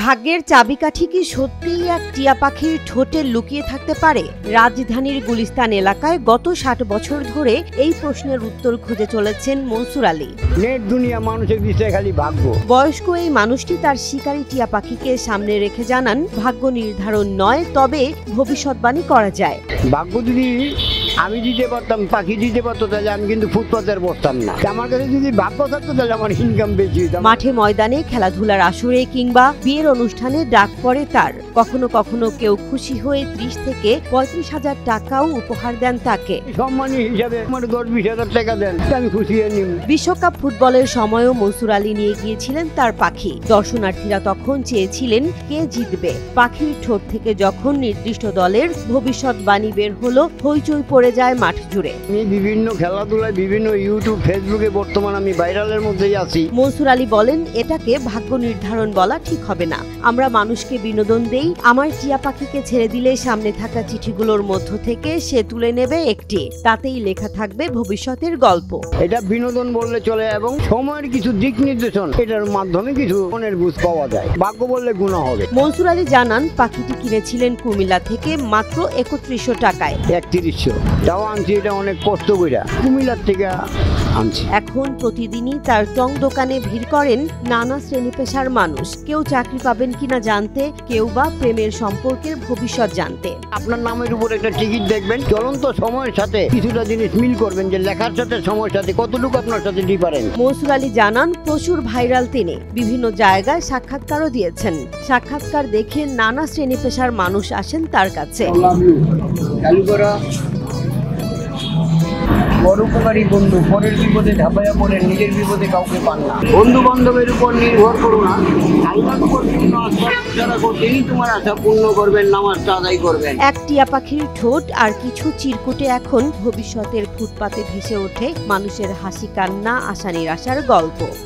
ভাগ্যের চাবিকাঠি কি সত্যিই এক টিয়া পাখির ঠোঁটে লুকিয়ে থাকতে পারে? রাজধানীর গুলিস্তান এলাকায় গত ৬০ বছর ধরে এই প্রশ্নের উত্তর খুঁজে চলেছেন মনসুর আলী। নেট দুনিয়া মানুষের বিষয় খালি ভাগ্য। বয়স্ক এই মানুষটি তার শিকারী টিয়া পাখিকে সামনে রেখে জানান, ভাগ্য নির্ধারণ নয়, তবে ভবিষ্যৎবাণী করা যায়। ভাগ্য যদি আমি দিতে পারতাম, পাখি দিতে পারতো, তাহলে আমি কিন্তু ফুটপাতের বসতাম না। আমার কাছে যদি ভাগ্য থাকতো তাহলে আমার ইনকাম বেশি হতো। মাঠে ময়দানে, খেলাধুলার আসরে কিংবা বিয়ের অনুষ্ঠানে ডাক পড়ে তার। কখনো কখনো কেউ খুশি হয়ে ৩০ থেকে ৩৫,০০০ টাকাও উপহার দেন তাকে। সম্মানী হিসাবে আমার ১০-২০,০০০ টাকা দেন, আমি খুশি হয়ে নিব। বিশ্বকাপ ফুটবলের সময়ও মনসুর আলী নিয়ে গিয়েছিলেন তার পাখি। দর্শনার্থীরা তখন চেয়েছিলেন কে জিতবে। পাখির ঠোঁট থেকে যখন নির্দিষ্ট দলের ভবিষ্যৎবাণী বের হলো, হইচই পড়ে যায় মাঠ জুড়ে। আমি বিভিন্ন খেলাধুলায়, বিভিন্ন ইউটিউব, ফেসবুকে বর্তমান আমি ভাইরালের মধ্যেই আছি। মনসুর আলী বলেন, এটাকে ভাগ্য নির্ধারণ বলা ঠিক হবে না। আমরা মানুষকে বিনোদন দেই। আমার টিয়া পাখিকে ছেড়ে দিলে সামনে থাকা চিঠিগুলোর মধ্য থেকে সে তুলে নেবে একটি, তাতেই লেখা থাকবে ভবিষ্যতের গল্প। এটা বিনোদন বললে চলে এবং সময়ের কিছু দিক নির্দেশন, এটার মাধ্যমে কিছু মনের বুঝ পাওয়া যায়। ভাগ্য বললে গুণা হবে। মনসুর আলী জানান, পাখিটি কিনেছিলেন কুমিল্লা থেকে মাত্র ৩১০০ টাকায়। ৩১০০ তাও আনছি, এটা অনেক কষ্ট কইরা কুমিল্লার থেকে আনছি। এখন প্রতিদিনই তার টং দোকানে ভিড় করেন নানা শ্রেণী পেশার মানুষ। কেউ চাকরি পাবেন কিনা জানতে, কেউ বা প্রেমের সম্পর্কের ভবিষ্যৎ জানতে। আপনার নামের উপর একটা টিকিট দেখবেন, চলন্ত সময়ের সাথে কিছুটা জিনিস মিল করবেন, যে লেখার সাথে সময়ের সাথে কতটুকু আপনার সাথে ডিফারেন্স। মনসুর আলী জানান, প্রচুর ভাইরাল তিনি। বিভিন্ন জায়গায় সাক্ষাৎকারও দিয়েছেন। সাক্ষাৎকার দেখে নানা শ্রেণী পেশার মানুষ আসেন তার কাছে। পরোপকারী বন্ধু, পরের বিপদে ঝাঁপাইয়া পড়ে নিজের বিপদে কাউকে পান না। বন্ধু বান্ধবের উপর নির্ভর করো না, আল্লাহর উপর পূর্ণ আস্থা রাখো, তিনি তোমার আশা পূর্ণ করবেন, নামাজটা আদায় করবেন। এক টিয়া পাখির ঠোঁট আর কিছু চিরকুটে এখন ভবিষ্যতের ফুটপাতে ভেসে ওঠে মানুষের হাসি, কান্না, আশা নিরাশার গল্প।